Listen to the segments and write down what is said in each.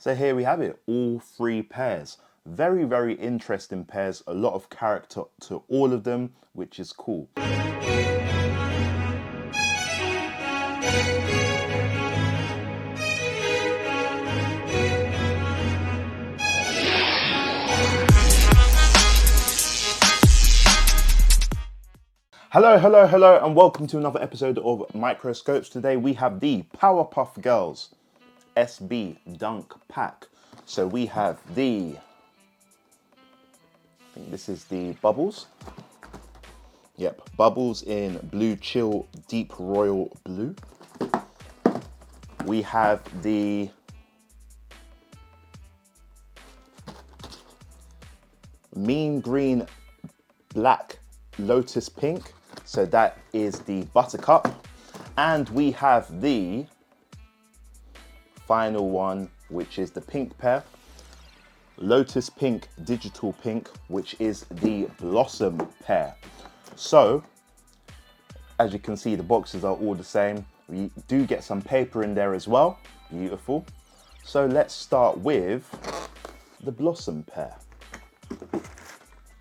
So here we have it, all three pairs. Very, very interesting pairs, a lot of character to all of them, which is cool. Hello, hello, hello, and welcome to another episode of MicroSchopes. Today we have the Powerpuff Girls SB Dunk Pack. So we have I think this is the Bubbles. Yep, Bubbles in Blue Chill Deep Royal Blue. We have the Mean Green Black Lotus Pink. So that is the Buttercup. And we have the final one, which is the pink pair. Lotus Pink, Digital Pink, which is the Blossom pair. So, as you can see, the boxes are all the same. We do get some paper in there as well. Beautiful. So let's start with the Blossom pair.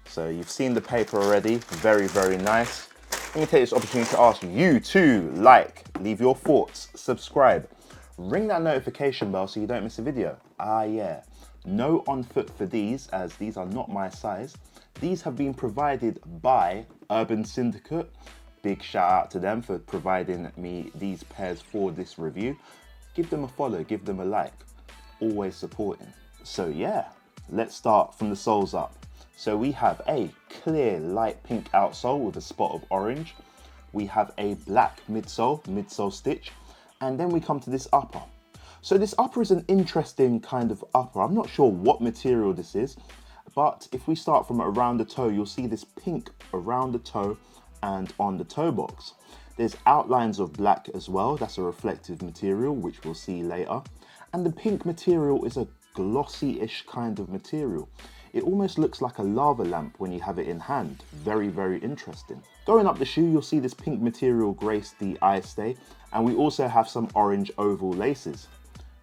So you've seen the paper already. Very, very nice. I'm going to take this opportunity to ask you to like, leave your thoughts, subscribe, ring that notification bell so you don't miss a video. Yeah. No on foot for these, as these are not my size. These have been provided by Urban Syndicate. Big shout out to them for providing me these pairs for this review. Give them a follow, give them a like. Always supporting. So yeah, let's start from the soles up. So we have a clear light pink outsole with a spot of orange. We have a black midsole stitch. And then we come to this upper. So this upper is an interesting kind of upper. I'm not sure what material this is, but if we start from around the toe, you'll see this pink around the toe and on the toe box. There's outlines of black as well. That's a reflective material, which we'll see later. And the pink material is a glossy-ish kind of material. It almost looks like a lava lamp when you have it in hand. Very, very interesting. Going up the shoe, you'll see this pink material grace the eye stay, and we also have some orange oval laces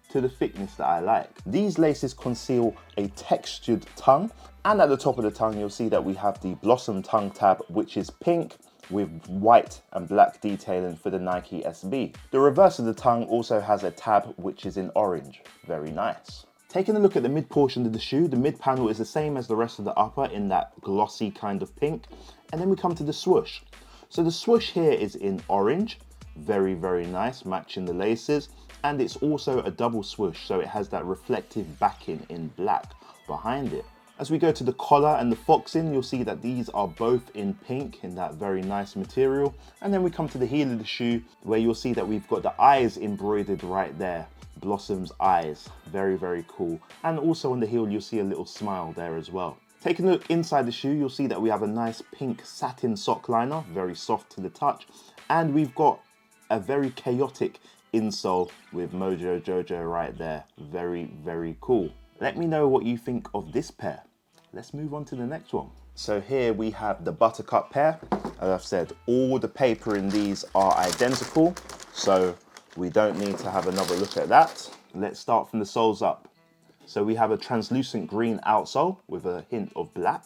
to the thickness that I like. These laces conceal a textured tongue, and at the top of the tongue, you'll see that we have the Blossom tongue tab, which is pink with white and black detailing for the Nike SB. The reverse of the tongue also has a tab, which is in orange. Very nice. Taking a look at the mid portion of the shoe, the mid panel is the same as the rest of the upper in that glossy kind of pink. And then we come to the swoosh. So the swoosh here is in orange, very, very nice, matching the laces. And it's also a double swoosh, so it has that reflective backing in black behind it. As we go to the collar and the foxing, you'll see that these are both in pink in that very nice material. And then we come to the heel of the shoe, where you'll see that we've got the eyes embroidered right there. Blossom's eyes, very, very cool. And also on the heel, you'll see a little smile there as well. Taking a look inside the shoe, you'll see that we have a nice pink satin sock liner, very soft to the touch. And we've got a very chaotic insole with Mojo Jojo right there. Very, very cool. Let me know what you think of this pair. Let's move on to the next one. So here we have the Buttercup pair. As I've said, all the paper in these are identical, so we don't need to have another look at that. Let's start from the soles up. So we have a translucent green outsole with a hint of black.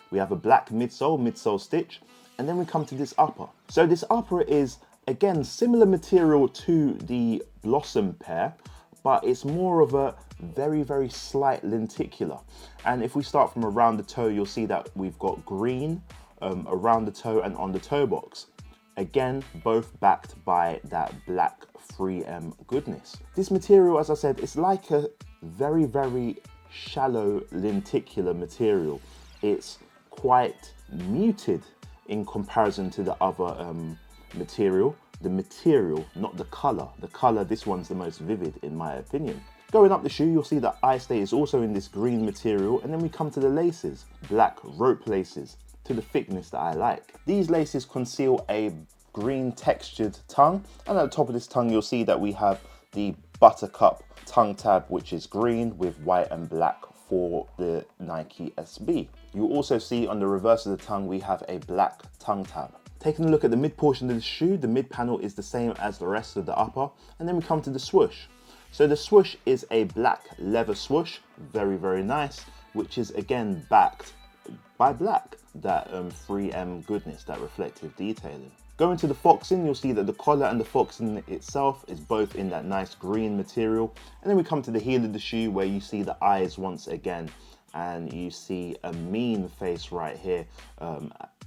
We have a black midsole stitch, and then we come to this upper. So this upper is, again, similar material to the Blossom pair, but it's more of a very, very slight lenticular. And if we start from around the toe, you'll see that we've got green around the toe and on the toe box. Again, both backed by that black 3M goodness. This material, as I said, it's like a very, very shallow lenticular material. It's quite muted in comparison to the other material. The material, not the color. The color, this one's the most vivid in my opinion. Going up the shoe, you'll see that eye stay is also in this green material, and then we come to the laces, black rope laces, to the thickness that I like. These laces conceal a green textured tongue, and at the top of this tongue you'll see that we have the Buttercup tongue tab, which is green with white and black for the Nike SB. You'll also see on the reverse of the tongue we have a black tongue tab. Taking a look at the mid portion of the shoe, the mid panel is the same as the rest of the upper, and then we come to the swoosh. So the swoosh is a black leather swoosh, very, very nice, which is again backed by black, that 3M goodness, that reflective detailing. Going to the foxing, you'll see that the collar and the foxing itself is both in that nice green material. And then we come to the heel of the shoe where you see the eyes once again, and you see a mean face right here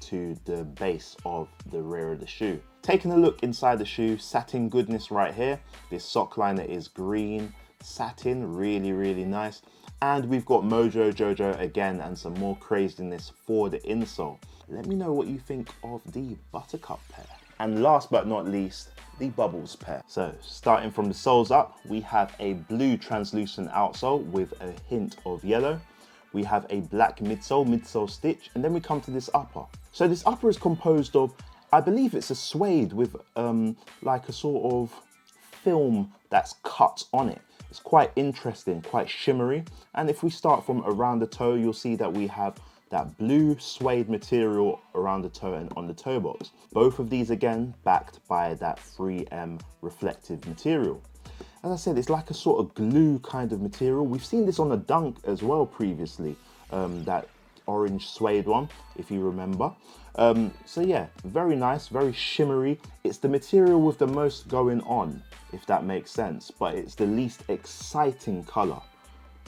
to the base of the rear of the shoe. Taking a look inside the shoe, satin goodness right here. This sock liner is green satin, really, really nice. And we've got Mojo Jojo again and some more craziness for the insole. Let me know what you think of the Buttercup pair. And last but not least, the Bubbles pair. So starting from the soles up, we have a blue translucent outsole with a hint of yellow. We have a black midsole stitch, and then we come to this upper. So this upper is composed of, I believe it's a suede with like a sort of film that's cut on it. It's quite interesting, quite shimmery. And if we start from around the toe, you'll see that we have that blue suede material around the toe and on the toe box. Both of these again backed by that 3M reflective material. As I said, it's like a sort of glue kind of material. We've seen this on the Dunk as well previously, that orange suede one, if you remember. So yeah, very nice, very shimmery. It's the material with the most going on, if that makes sense, but it's the least exciting color.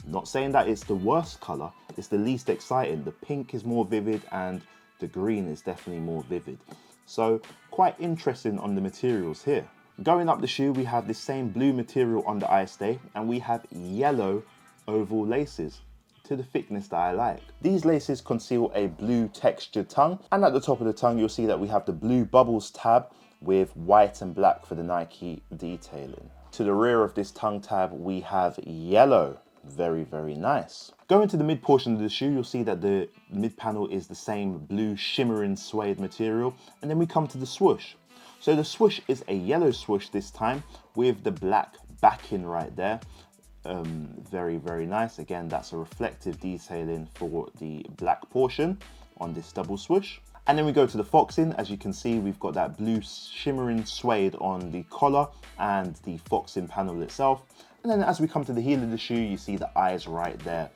Not saying that it's the worst color, it's the least exciting. The pink is more vivid and the green is definitely more vivid. So quite interesting on the materials here. Going up the shoe, we have the same blue material on the eye stay, and we have yellow oval laces to the thickness that I like. These laces conceal a blue textured tongue, and at the top of the tongue you'll see that we have the blue Bubbles tab with white and black for the Nike detailing. To the rear of this tongue tab we have yellow, very, very nice. Going to the mid portion of the shoe, you'll see that the mid panel is the same blue shimmering suede material, and then we come to the swoosh. So the swoosh is a yellow swoosh this time with the black backing right there. Very, very nice. Again, that's a reflective detailing for the black portion on this double swoosh. And then we go to the foxing. As you can see, we've got that blue shimmering suede on the collar and the foxing panel itself. And then as we come to the heel of the shoe, you see the eyes right there.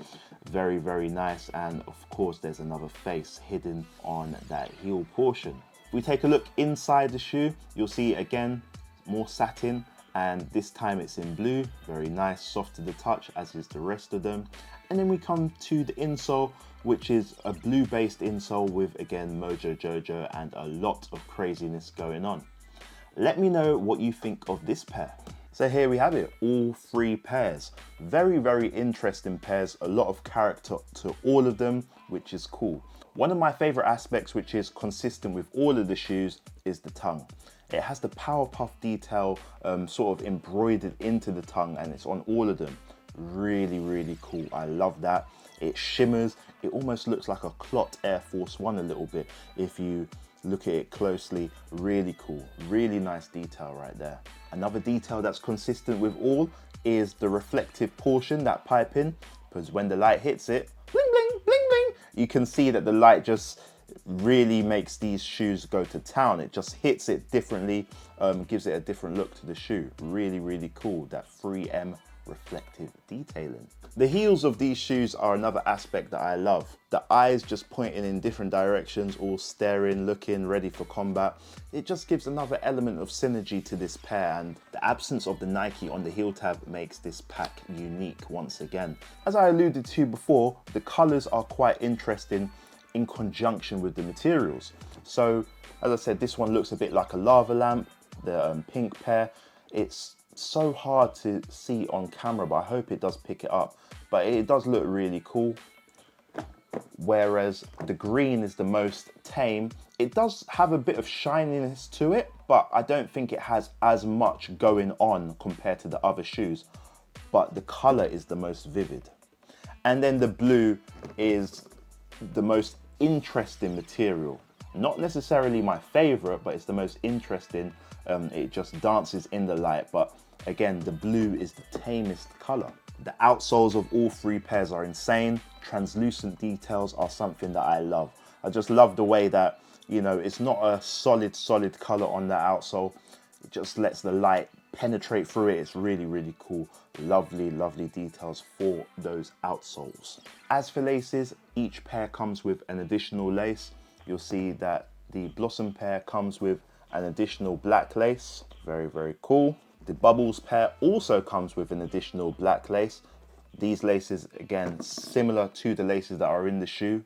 Very, very nice. And of course, there's another face hidden on that heel portion. If we take a look inside the shoe, you'll see again, more satin, and this time it's in blue. Very nice, soft to the touch, as is the rest of them. And then we come to the insole, which is a blue based insole with again Mojo Jojo and a lot of craziness going on. Let me know what you think of this pair. So here we have it, all three pairs. Very, very interesting pairs, a lot of character to all of them, which is cool. One of my favorite aspects, which is consistent with all of the shoes, is the tongue. It has the Powerpuff detail sort of embroidered into the tongue, and it's on all of them. Really, really cool. I love that. It shimmers. It almost looks like a clot Air Force One a little bit if you look at it closely. Really cool. Really nice detail right there. Another detail that's consistent with all is the reflective portion, that piping, because when the light hits it, bling, bling, bling, bling, you can see that the light just really makes these shoes go to town. It just hits it differently, gives it a different look to the shoe. Really, really cool, that 3M reflective detailing. The heels of these shoes are another aspect that I love. The eyes just pointing in different directions, all staring, looking, ready for combat. It just gives another element of synergy to this pair, and the absence of the Nike on the heel tab makes this pack unique once again. As I alluded to before, the colors are quite interesting in conjunction with the materials. So as I said, this one looks a bit like a lava lamp, the pink pair. It's so hard to see on camera, but I hope it does pick it up. But it does look really cool. Whereas the green is the most tame. It does have a bit of shininess to it, but I don't think it has as much going on compared to the other shoes. But the color is the most vivid. And then the blue is the most interesting material. Not necessarily my favorite, but it's the most interesting. It just dances in the light, but again, the blue is the tamest color. The outsoles of all three pairs are insane. Translucent details are something that I love. I just love the way that, you know, it's not a solid color on the outsole. It just lets the light penetrate through it. It's really, really cool. Lovely, lovely details for those outsoles. As for laces, each pair comes with an additional lace. You'll see that the Blossom pair comes with an additional black lace. Very, very cool. The Bubbles pair also comes with an additional black lace. These laces, again, similar to the laces that are in the shoe,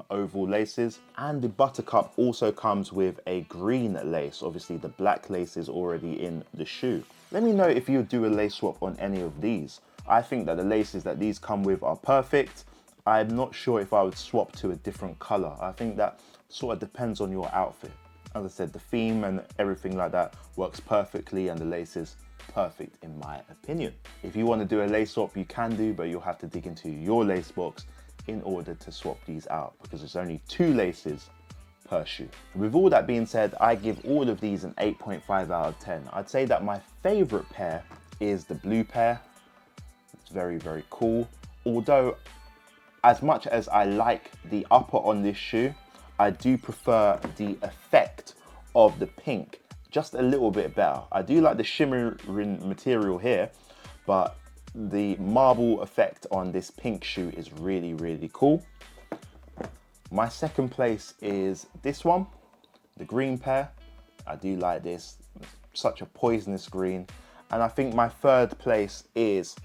oval laces. And the Buttercup also comes with a green lace. Obviously, the black lace is already in the shoe. Let me know if you do a lace swap on any of these. I think that the laces that these come with are perfect. I'm not sure if I would swap to a different color. I think that sort of depends on your outfit. As I said, the theme and everything like that works perfectly, and the laces perfect in my opinion. If you want to do a lace swap, you can do, but you'll have to dig into your lace box in order to swap these out, because there's only 2 laces per shoe. With all that being said, I give all of these an 8.5 out of 10. I'd say that my favorite pair is the blue pair. It's very, very cool. Although, as much as I like the upper on this shoe, I do prefer the effect of the pink just a little bit better. I do like the shimmering material here, but the marble effect on this pink shoe is really, really cool. My second place is this one, the green pair. I do like this, it's such a poisonous green. And I think my third place is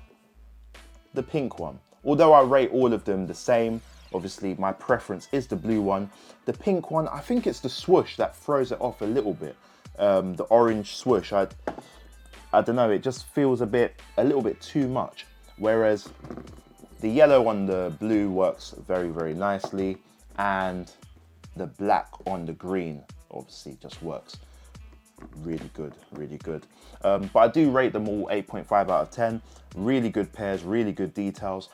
the pink one. Although I rate all of them the same, obviously my preference is the blue one. The pink one, I think it's the swoosh that throws it off a little bit. The orange swoosh, I don't know, it just feels a little bit too much. Whereas the yellow on the blue works very, very nicely, and the black on the green obviously just works really good, really good. But I do rate them all 8.5 out of 10. Really good pairs, really good details.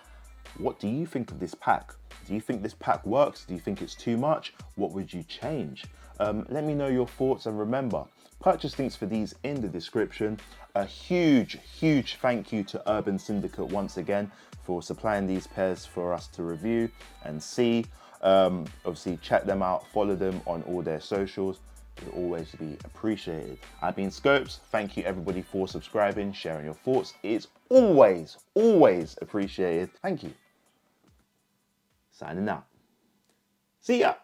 What do you think of this pack? Do you think this pack works? Do you think it's too much? What would you change? Let me know your thoughts, and remember, purchase links for these in the description. A huge, huge thank you to Urban Syndicate once again for supplying these pairs for us to review and see. Obviously, check them out, follow them on all their socials. It'll always be appreciated. I've been Schopes. Thank you everybody for subscribing, sharing your thoughts. It's always, always appreciated. Thank you. Signing out. See ya.